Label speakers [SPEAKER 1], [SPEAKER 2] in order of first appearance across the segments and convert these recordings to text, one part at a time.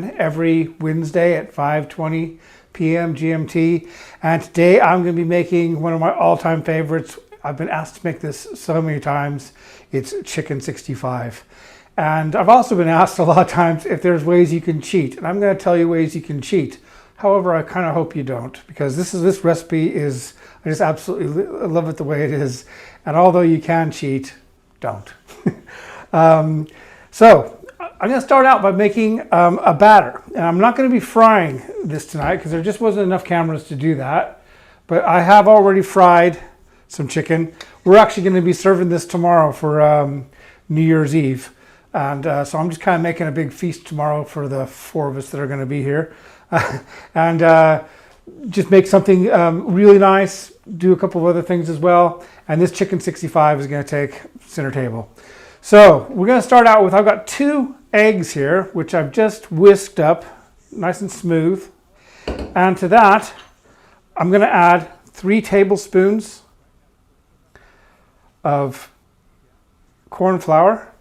[SPEAKER 1] every Wednesday at 5:20 p.m. GMT. And today I'm going to be making one of my all-time favorites. I've been asked to make this so many times. It's chicken 65. And I've also been asked a lot of times if there's ways you can cheat. And I'm going to tell you ways you can cheat. However, I kind of hope you don't, because this recipe is, I just absolutely love it the way it is. And although you can cheat, don't. So I'm going to start out by making a batter. And I'm not going to be frying this tonight because there just wasn't enough cameras to do that. But I have already fried some chicken. We're actually going to be serving this tomorrow for New Year's Eve. And so I'm just kind of making a big feast tomorrow for the 4 of us that are going to be here. And just make something really nice, do a couple of other things as well. And this chicken 65 is going to take center table. So we're going to start out with, I've got 2 eggs here, which I've just whisked up nice and smooth. And to that, I'm going to add 3 tablespoons of corn flour,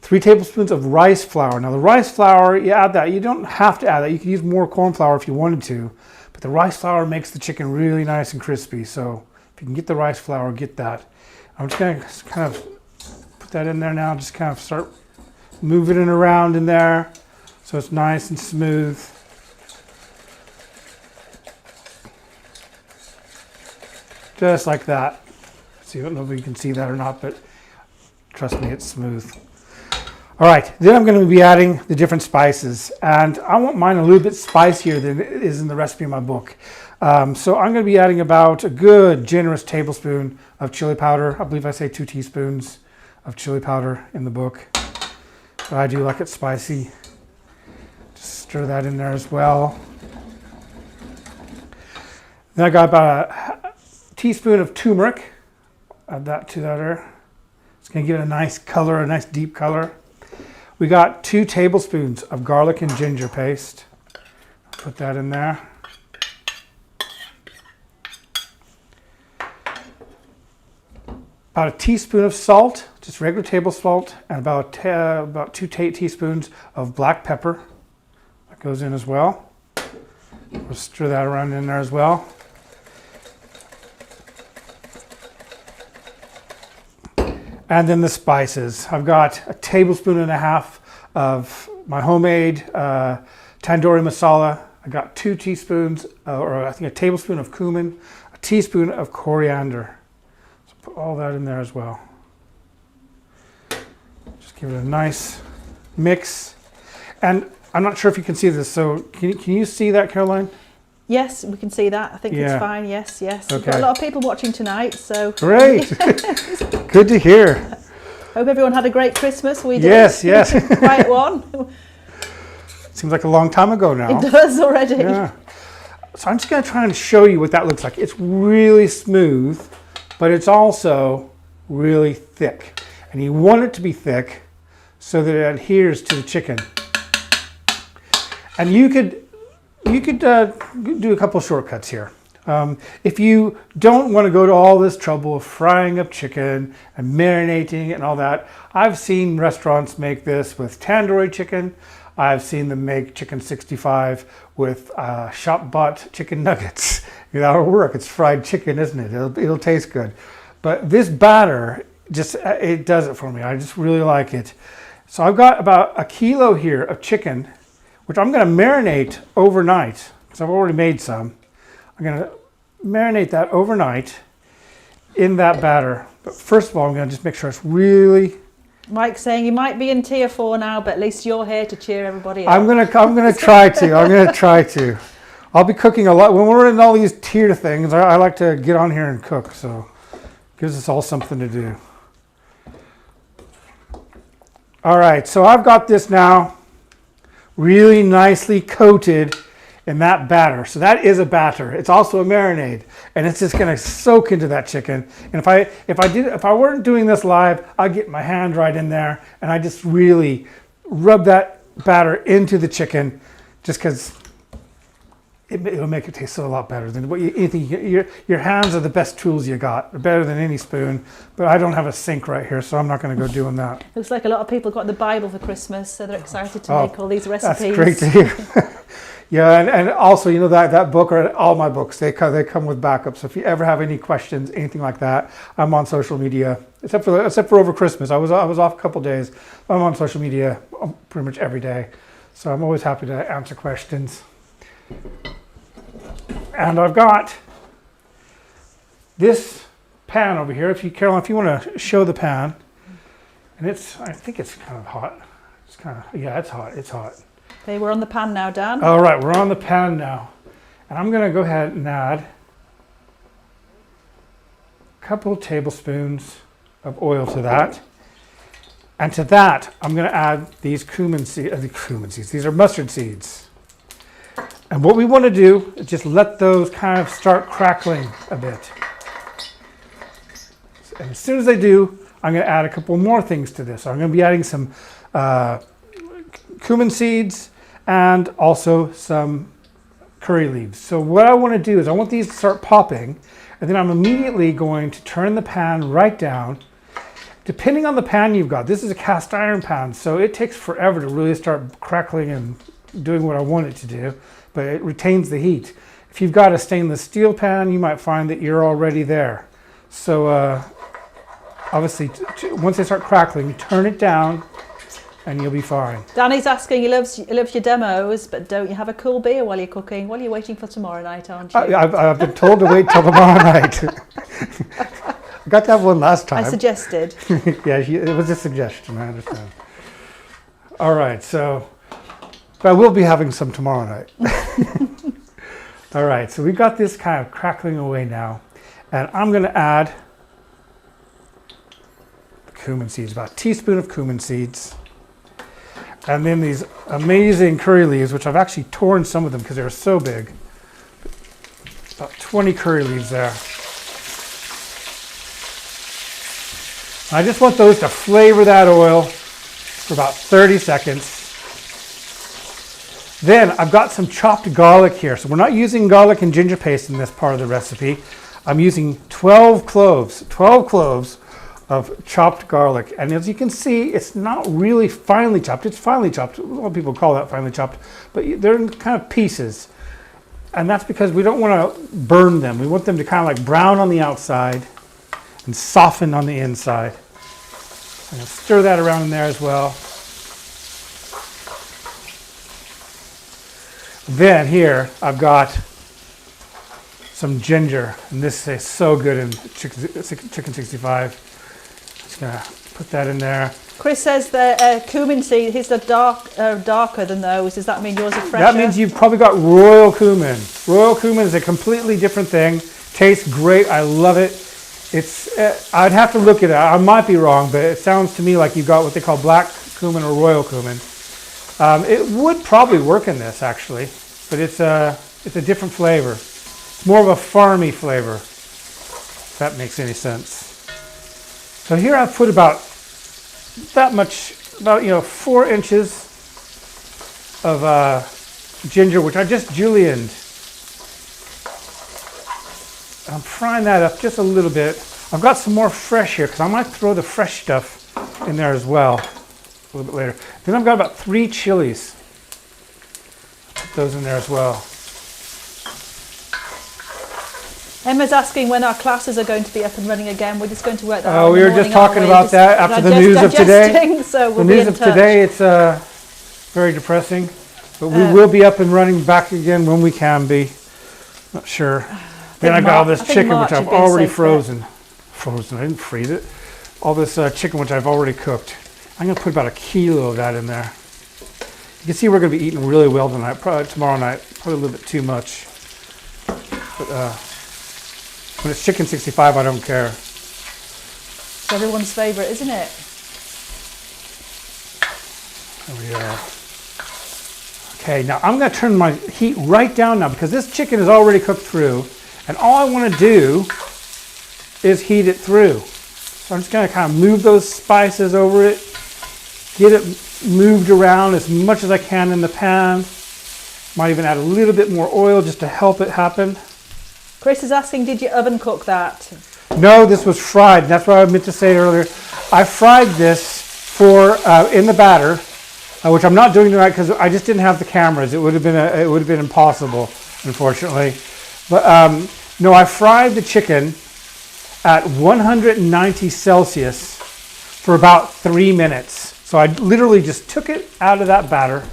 [SPEAKER 1] 3 tablespoons of rice flour. Now the rice flour, you add that. You don't have to add that. You can use more corn flour if you wanted to, but the rice flour makes the chicken really nice and crispy. So if you can get the rice flour, get that. I'm just going to kind of put that in there now. Just kind of start moving it around in there so it's nice and smooth. Just like that. See, I don't know if you can see that or not, but trust me, it's smooth. All right, then I'm going to be adding the different spices, and I want mine a little bit spicier than it is in the recipe in my book. So I'm going to be adding about a good generous tablespoon of chili powder. I believe I say 2 teaspoons of chili powder in the book, but I do like it spicy. Just stir that in there as well. Then I got about a teaspoon of turmeric. Add that to that there. It's going to give it a nice color, a nice deep color. We got 2 tablespoons of garlic and ginger paste. Put that in there. About a teaspoon of salt, just regular table salt, and about 2 teaspoons of black pepper. That goes in as well. We'll stir that around in there as well. And then the spices. I've got a 1.5 tablespoons of my homemade tandoori masala. I got 2 teaspoons, or I think a tablespoon of cumin, a teaspoon of coriander. So put all that in there as well. Just give it a nice mix. And I'm not sure if you can see this. So can you see that, Caroline?
[SPEAKER 2] Yes, we can see that. I think it's fine. Yes.
[SPEAKER 1] Okay.
[SPEAKER 2] We've got a lot of people watching tonight, so
[SPEAKER 1] great. Good to hear.
[SPEAKER 2] Hope everyone had a great Christmas. We did.
[SPEAKER 1] Yes.
[SPEAKER 2] Quiet one.
[SPEAKER 1] Seems like a long time ago now.
[SPEAKER 2] It does already.
[SPEAKER 1] Yeah. So I'm just going to try and show you what that looks like. It's really smooth, but it's also really thick. And you want it to be thick so that it adheres to the chicken. And you could do a couple shortcuts here. If you don't want to go to all this trouble of frying up chicken and marinating it and all that, I've seen restaurants make this with tandoori chicken. I've seen them make chicken 65 with shop-bought chicken nuggets. That'll work. It's fried chicken, isn't it? It'll taste good. But this batter, it does it for me. I just really like it. So I've got about 1 kilo here of chicken, which I'm going to marinate overnight, because I've already made some. I'm going to marinate that overnight in that batter. But first of all, I'm going to just make sure it's really...
[SPEAKER 2] Mike's saying you might be in tier 4 now, but at least you're here to cheer everybody up.
[SPEAKER 1] I'm going to try to. I'm going to try to. I'll be cooking a lot. When we're in all these tier things, I like to get on here and cook, so it gives us all something to do. All right, so I've got this now really nicely coated in that batter. So that is a batter. It's also a marinade, and it's just going to soak into that chicken. And if I weren't doing this live, I'd get my hand right in there and I just really rub that batter into the chicken, just because it'll make it taste a lot better than what anything. Your hands are the best tools you got. They're better than any spoon. But I don't have a sink right here, so I'm not going to go doing that.
[SPEAKER 2] Looks like a lot of people got the Bible for Christmas, so they're excited to make all these recipes.
[SPEAKER 1] That's great to hear. Yeah, and also, you know, that book, or all my books, they come with backups. So if you ever have any questions, anything like that, I'm on social media. Except for over Christmas, I was off a couple days. I'm on social media pretty much every day, so I'm always happy to answer questions. And I've got this pan over here. Caroline, if you want to show the pan, and I think it's kind of hot. It's hot. It's hot.
[SPEAKER 2] Okay, we're on the pan now, Dan.
[SPEAKER 1] All right, we're on the pan now. And I'm going to go ahead and add a couple of tablespoons of oil to that. And to that, I'm going to add these cumin seeds. These are mustard seeds. And what we want to do is just let those kind of start crackling a bit. And as soon as they do, I'm going to add a couple more things to this. So I'm going to be adding some cumin seeds and also some curry leaves. So what I want to do is I want these to start popping, and then I'm immediately going to turn the pan right down. Depending on the pan you've got, this is a cast iron pan, so it takes forever to really start crackling and doing what I want it to do, but it retains the heat. If you've got a stainless steel pan, you might find that you're already there. So obviously, once they start crackling, turn it down, and you'll be fine.
[SPEAKER 2] Danny's asking, he loves your demos, but don't you have a cool beer while you're cooking? Well, you're waiting for tomorrow night, aren't you?
[SPEAKER 1] I've been told to wait till tomorrow night. I got that one last time.
[SPEAKER 2] I suggested.
[SPEAKER 1] Yeah, it was a suggestion, I understand. All right, but I will be having some tomorrow night. All right, so we got this kind of crackling away now, and I'm going to add the cumin seeds, about a teaspoon of cumin seeds. And then these amazing curry leaves, which I've actually torn some of them because they were so big. About 20 curry leaves there. I just want those to flavor that oil for about 30 seconds. Then I've got some chopped garlic here. So we're not using garlic and ginger paste in this part of the recipe. I'm using 12 cloves of chopped garlic. And as you can see, it's not really finely chopped. It's finely chopped. A lot of people call that finely chopped, but they're in kind of pieces. And that's because we don't want to burn them. We want them to kind of like brown on the outside and soften on the inside. I'm going to stir that around in there as well. Then here I've got some ginger, and this is so good in chicken 65. Just gonna put that in there.
[SPEAKER 2] Chris says the cumin seed, his are darker than those. Does that mean yours are fresher?
[SPEAKER 1] That means you've probably got royal cumin. Royal cumin is a completely different thing. Tastes great. I love it. I'd have to look at it. I might be wrong, but it sounds to me like you've got what they call black cumin or royal cumin. It would probably work in this actually, but it's a different flavor. It's more of a farmy flavor, if that makes any sense. So here I've put about that much, about 4 inches of ginger, which I just julienned. I'm frying that up just a little bit. I've got some more fresh here because I might throw the fresh stuff in there as well a little bit later. Then I've got about 3 chilies. Put those in there as well.
[SPEAKER 2] Emma's asking when our classes are going to be up and running again. We're just going to work that out.
[SPEAKER 1] Oh, we were just talking about that after the news of today.
[SPEAKER 2] So we'll
[SPEAKER 1] the news of today, it's very depressing. But we will be up and running back again when we can be. Not sure. Then I got all this chicken, which I've already frozen. Frozen, I didn't freeze it. All this chicken, which I've already cooked. I'm going to put about 1 kilo of that in there. You can see we're going to be eating really well tonight, probably tomorrow night. Probably a little bit too much. But when it's chicken 65, I don't care.
[SPEAKER 2] It's everyone's favourite, isn't it?
[SPEAKER 1] There we go. Okay, now I'm going to turn my heat right down now because this chicken is already cooked through. And all I want to do is heat it through. So I'm just going to kind of move those spices over it, get it moved around as much as I can in the pan. Might even add a little bit more oil just to help it happen.
[SPEAKER 2] Chris is asking, did you oven cook that?
[SPEAKER 1] No, this was fried. That's what I meant to say earlier. I fried this for in the batter, which I'm not doing tonight because I just didn't have the cameras. It would have been impossible, unfortunately. But no, I fried the chicken at 190 Celsius for about 3 minutes. So I literally just took it out of that batter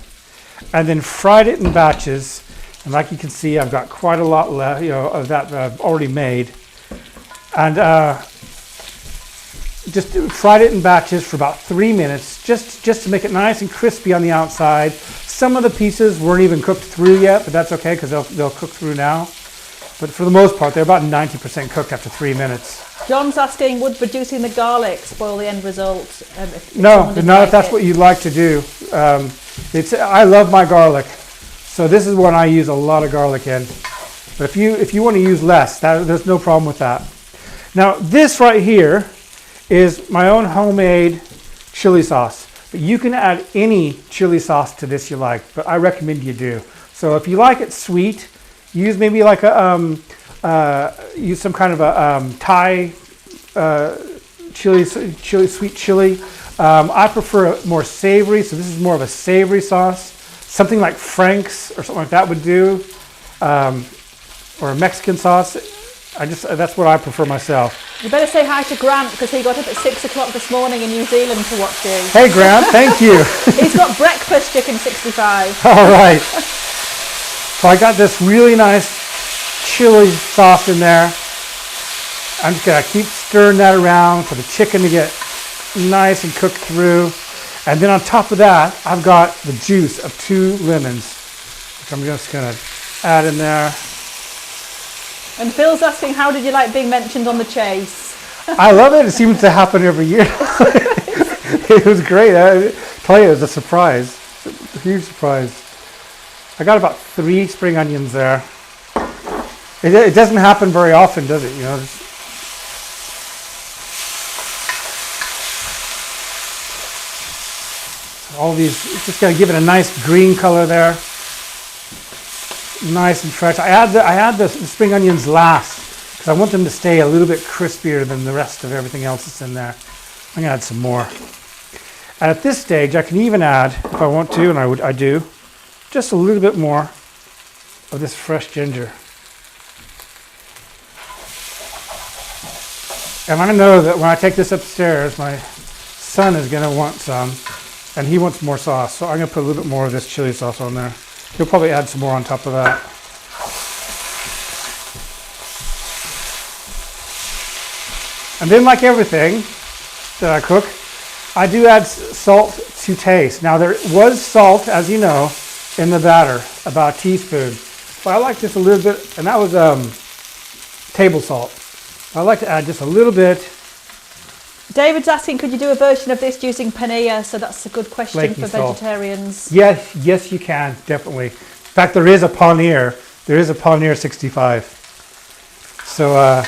[SPEAKER 1] and then fried it in batches. And like you can see, I've got quite a lot left, of that I've already made. And just fried it in batches for about 3 minutes, just to make it nice and crispy on the outside. Some of the pieces weren't even cooked through yet, but that's okay because they'll cook through now. But for the most part, they're about 90% cooked after 3 minutes.
[SPEAKER 2] John's asking, would reducing the garlic spoil the end result?
[SPEAKER 1] No, not if that's what you'd like to do. I love my garlic, so this is what I use a lot of garlic in. But if you want to use less, there's no problem with that. Now this right here is my own homemade chili sauce. But you can add any chili sauce to this you like, but I recommend you do. So if you like it sweet, use maybe like use some kind of a Thai chili, sweet chili. I prefer a more savory, so this is more of a savory sauce. Something like Frank's or something like that would do, or a Mexican sauce. That's what I prefer myself.
[SPEAKER 2] You better say hi to Grant because he got up at 6 o'clock this morning in New Zealand to watch you.
[SPEAKER 1] Hey Grant, thank you.
[SPEAKER 2] He's got breakfast chicken 65.
[SPEAKER 1] All right. So I got this really nice chili sauce in there. I'm just gonna keep stirring that around for the chicken to get nice and cooked through. And then on top of that, I've got the juice of 2 lemons, which I'm just gonna add in there.
[SPEAKER 2] And Phil's asking, how did you like being mentioned on The Chase?
[SPEAKER 1] I love it. It seems to happen every year. It was great. I tell you, it was a surprise. A huge surprise. I got about 3 spring onions there. It doesn't happen very often, does it? All these, just gotta give it a nice green color there. Nice and fresh. I add the spring onions last because I want them to stay a little bit crispier than the rest of everything else that's in there. I'm gonna add some more. And at this stage, I can even add, if I want to, and I do, just a little bit more of this fresh ginger. And I know that when I take this upstairs, my son is gonna want some, and he wants more sauce. So I'm gonna put a little bit more of this chili sauce on there. He'll probably add some more on top of that. And then, like everything that I cook, I do add salt to taste. Now there was salt, as you know, in the batter, about a teaspoon. But I like just a little bit, and that was table salt. I like to add just a little bit.
[SPEAKER 2] David's asking, could you do a version of this using paneer? So that's a good question
[SPEAKER 1] Flaky
[SPEAKER 2] for
[SPEAKER 1] salt.
[SPEAKER 2] vegetarians.
[SPEAKER 1] Yes, you can, definitely. In fact, there is a paneer. There is a paneer 65. So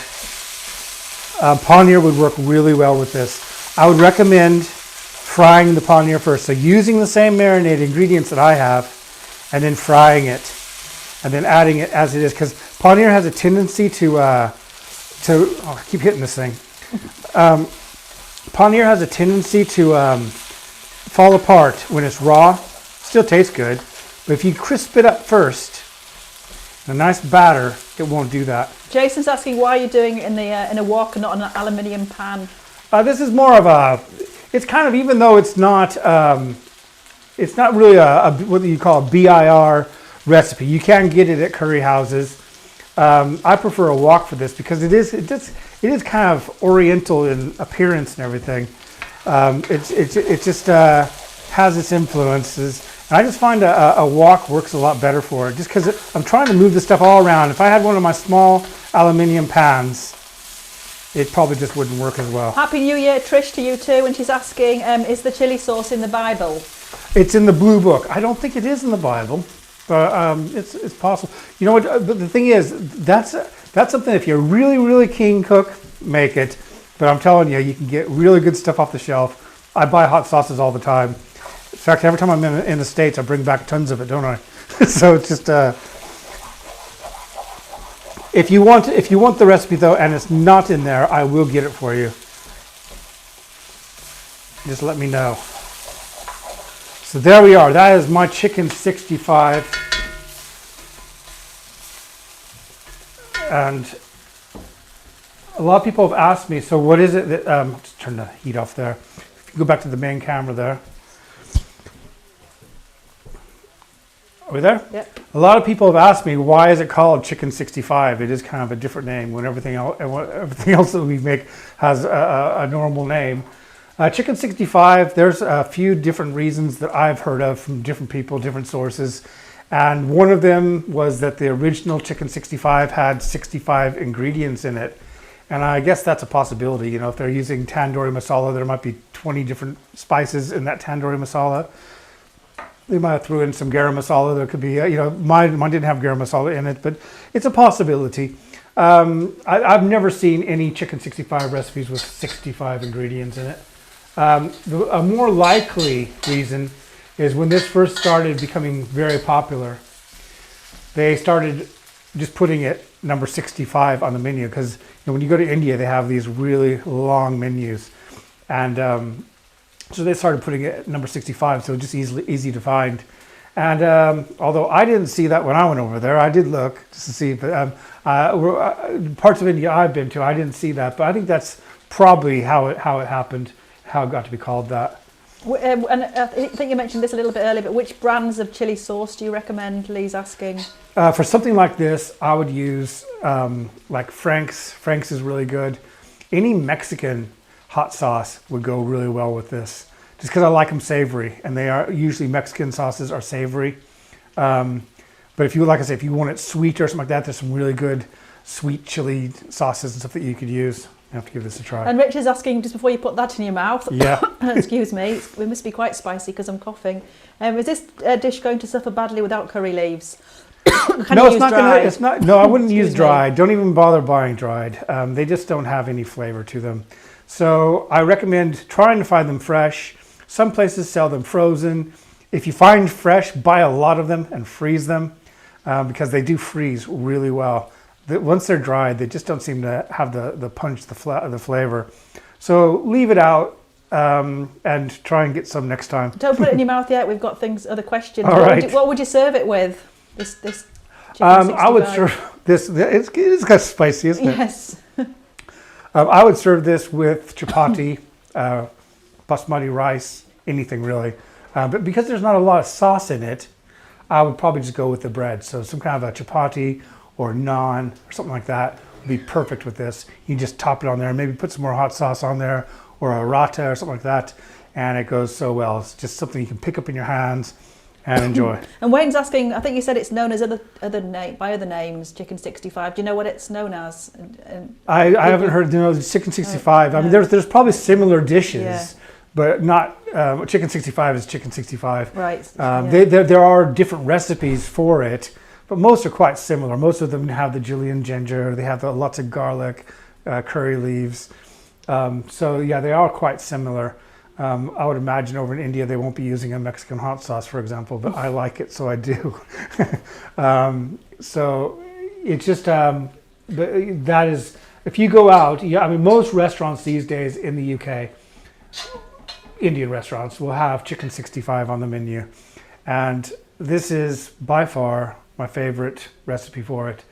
[SPEAKER 1] paneer would work really well with this. I would recommend frying the paneer first. So using the same marinade ingredients that I have, and then frying it, and then adding it as it is. Because paneer has a tendency to I keep hitting this thing. Paneer has a tendency to fall apart when it's raw. Still tastes good, but if you crisp it up first, in a nice batter, it won't do that.
[SPEAKER 2] Jason's asking, why are you doing it in a wok and not an aluminium pan?
[SPEAKER 1] This is more of a. It's kind of, even though it's not really a what you call a BIR recipe. You can get it at curry houses. I prefer a wok for this because it is kind of oriental in appearance and everything. It just has its influences. And I just find a wok works a lot better for it, just because I'm trying to move the stuff all around. If I had one of my small aluminum pans, it probably just wouldn't work as well.
[SPEAKER 2] Happy New Year, Trish, to you too. And she's asking, is the chili sauce in the Bible?
[SPEAKER 1] It's in the Blue Book. I don't think it is in the Bible, but it's possible. You know what? The thing is, that's something, if you're a really, really keen cook, make it. But I'm telling you, you can get really good stuff off the shelf. I buy hot sauces all the time. In fact, every time I'm in the States, I bring back tons of it, don't I? So it's just if you want the recipe though, and it's not in there, I will get it for you. Just let me know. So there we are. That is my chicken 65. And a lot of people have asked me, so what is it that, just turn the heat off there. If you go back to the main camera there. Are we there?
[SPEAKER 2] Yep.
[SPEAKER 1] A lot of people have asked me, why is it called chicken 65? It is kind of a different name when everything else that we make has a normal name. Chicken 65, there's a few different reasons that I've heard of from different people, different sources. And one of them was that the original chicken 65 had 65 ingredients in it. And I guess that's a possibility. You know, if they're using tandoori masala, there might be 20 different spices in that tandoori masala. They might have threw in some garam masala. There could be, you know, mine didn't have garam masala in it, but it's a possibility. I've never seen any chicken 65 recipes with 65 ingredients in it. A more likely reason is when this first started becoming very popular, they started just putting it number 65 on the menu, because you know, when you go to India, they have these really long menus, and so they started putting it at number 65, so just easy to find. And although I didn't see that when I went over there, I did look just to see, but parts of India I've been to, I didn't see that, but I think that's probably how it happened, how it got to be called that.
[SPEAKER 2] And I think you mentioned this a little bit earlier, but which brands of chili sauce do you recommend? Lee's asking.
[SPEAKER 1] For something like this, I would use like Frank's. Frank's is really good. Any Mexican hot sauce would go really well with this, just because I like them savory, and they are usually Mexican sauces are savory. But if you, like I say, if you want it sweet or something like that, there's some really good sweet chili sauces and stuff that you could use. You have to give this a try.
[SPEAKER 2] And Rich is asking, just before you put that in your mouth,
[SPEAKER 1] yeah,
[SPEAKER 2] excuse me, it must be quite spicy because I'm coughing. Is this dish going to suffer badly without curry leaves?
[SPEAKER 1] No, it's not going to. It's not. No, I wouldn't use dried.
[SPEAKER 2] Me.
[SPEAKER 1] Don't even bother buying dried. They just don't have any flavor to them. So I recommend trying to find them fresh. Some places sell them frozen. If you find fresh, buy a lot of them and freeze them, because they do freeze really well. Once they're dried, they just don't seem to have the punch, the flavor. So leave it out and try and get some next time.
[SPEAKER 2] Don't put it in your mouth yet. We've got other questions.
[SPEAKER 1] All right.
[SPEAKER 2] What would you serve it with? This chicken 65?
[SPEAKER 1] I would serve this. It's kind of spicy, isn't it?
[SPEAKER 2] Yes.
[SPEAKER 1] I would serve this with chapati, basmati rice, anything really. But because there's not a lot of sauce in it, I would probably just go with the bread. So some kind of a chapati or naan or something like that would be perfect with this. You just top it on there, maybe put some more hot sauce on there, or a rata or something like that, and it goes so well. It's just something you can pick up in your hands and enjoy.
[SPEAKER 2] And Wayne's asking, I think you said it's known as by other names, chicken 65. Do you know what it's known as?
[SPEAKER 1] I haven't heard chicken 65. I mean, there's probably similar dishes. Yeah. But not chicken 65 is chicken 65.
[SPEAKER 2] Right.
[SPEAKER 1] There are different recipes for it, but most are quite similar. Most of them have the julienne ginger. They have lots of garlic, curry leaves. So yeah, they are quite similar. I would imagine over in India they won't be using a Mexican hot sauce, for example, but I like it, so I do. So it's just that is, if you go out, I mean, most restaurants these days in the UK, Indian restaurants, will have chicken 65 on the menu, and this is by far my favorite recipe for it.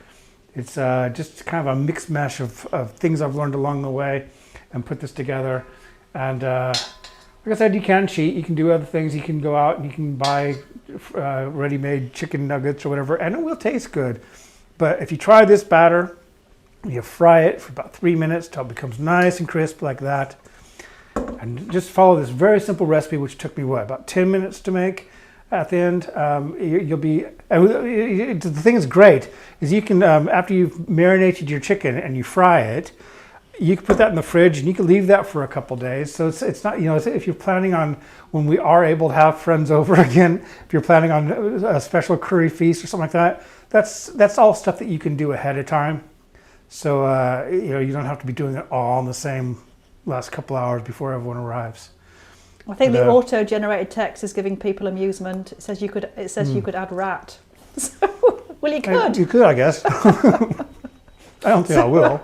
[SPEAKER 1] It's just kind of a mixed mash of things I've learned along the way and put this together. And like I said, you can cheat, you can do other things, you can go out and you can buy ready-made chicken nuggets or whatever, and it will taste good. But if you try this batter, you fry it for about 3 minutes till it becomes nice and crisp like that. And just follow this very simple recipe, which took me, about 10 minutes to make. At the end, you'll be, the thing that's great is you can, after you've marinated your chicken and you fry it, you can put that in the fridge and you can leave that for a couple days. So it's not, if you're planning on, when we are able to have friends over again, if you're planning on a special curry feast or something like that, that's all stuff that you can do ahead of time. So, you don't have to be doing it all in the same last couple hours before everyone arrives.
[SPEAKER 2] I think the auto-generated text is giving people amusement. It says you could add rat. So, well, you could.
[SPEAKER 1] You could, I guess. I don't think I will.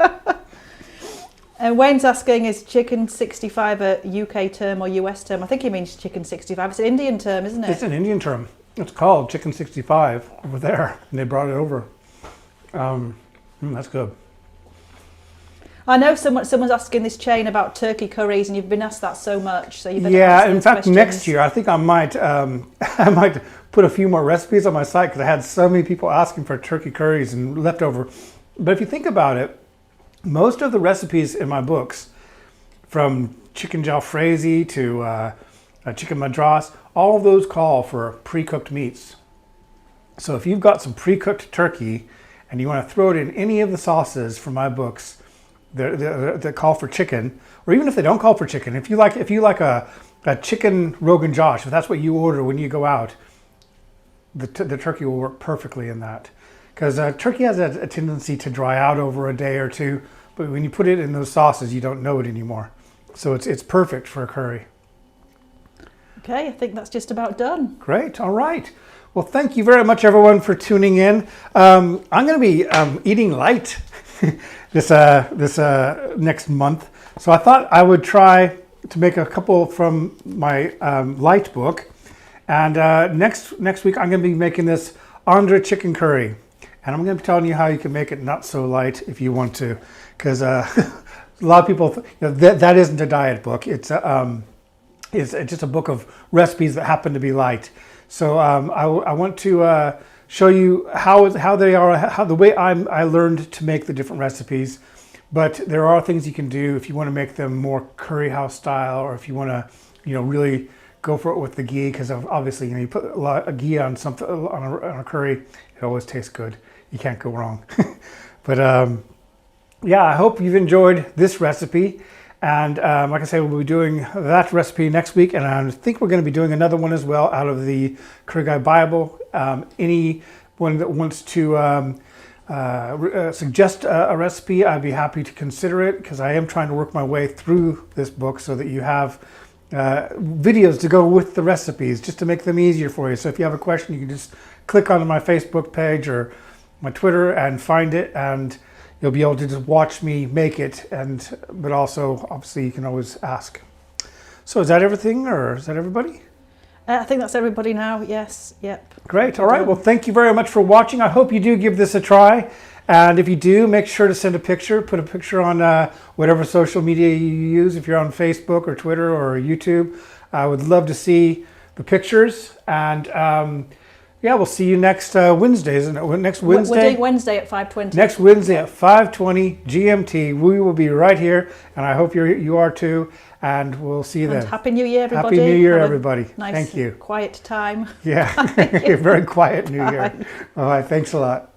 [SPEAKER 2] And Wayne's asking, is chicken 65 a UK term or US term? I think he means chicken 65. It's an Indian term, isn't it?
[SPEAKER 1] It's an Indian term. It's called chicken 65 over there, and they brought it over. That's good.
[SPEAKER 2] I know someone's asking this chain about turkey curries, and you've been asked that so much. So you better
[SPEAKER 1] Yeah,
[SPEAKER 2] answer
[SPEAKER 1] in
[SPEAKER 2] those
[SPEAKER 1] fact,
[SPEAKER 2] questions.
[SPEAKER 1] next year I think I might I might put a few more recipes on my site because I had so many people asking for turkey curries and leftover. But if you think about it, most of the recipes in my books, from chicken jalfrezi to chicken madras, all of those call for pre-cooked meats. So if you've got some pre-cooked turkey and you want to throw it in any of the sauces from my books that call for chicken, or even if they don't call for chicken, if you like a chicken Rogan Josh, if that's what you order when you go out, the turkey will work perfectly in that. Because turkey has a tendency to dry out over a day or two, but when you put it in those sauces, you don't know it anymore. So it's perfect for a curry.
[SPEAKER 2] Okay, I think that's just about done.
[SPEAKER 1] Great. All right. Well, thank you very much, everyone, for tuning in. I'm going to be eating light this next month, so I thought I would try to make a couple from my light book. And next week, I'm going to be making this Andhra chicken curry. And I'm going to be telling you how you can make it not so light if you want to, because a lot of people, that isn't a diet book. It's just a book of recipes that happen to be light. So I want to show you how they are, how the way I learned to make the different recipes. But there are things you can do if you want to make them more curry house style, or if you want to, really go for it with the ghee, because obviously, you put a lot of ghee on something on a curry, it always tastes good. You can't go wrong. But yeah, I hope you've enjoyed this recipe. And like I say, we'll be doing that recipe next week. And I think we're going to be doing another one as well out of the Curry Guy Bible. Anyone that wants to suggest a recipe, I'd be happy to consider it, because I am trying to work my way through this book so that you have videos to go with the recipes, just to make them easier for you. So if you have a question, you can just click on my Facebook page or my Twitter and find it, and you'll be able to just watch me make it. But also, obviously, you can always ask. So is that everything, or is that everybody?
[SPEAKER 2] I think that's everybody now. Yes. Yep.
[SPEAKER 1] Great. All right. Well, thank you very much for watching. I hope you do give this a try. And if you do, make sure to send a picture. Put a picture on whatever social media you use. If you're on Facebook or Twitter or YouTube, I would love to see the pictures. And yeah, we'll see you next Wednesday, isn't it? Next Wednesday.
[SPEAKER 2] We're doing Wednesday at 5:20.
[SPEAKER 1] Next Wednesday at 5:20 GMT. We will be right here, and I hope you are too. And we'll see you then.
[SPEAKER 2] And Happy New Year, everybody.
[SPEAKER 1] Happy New Year,
[SPEAKER 2] Have a
[SPEAKER 1] everybody.
[SPEAKER 2] Nice,
[SPEAKER 1] Thank you.
[SPEAKER 2] Quiet time.
[SPEAKER 1] Yeah, very quiet New Year. All right, thanks a lot.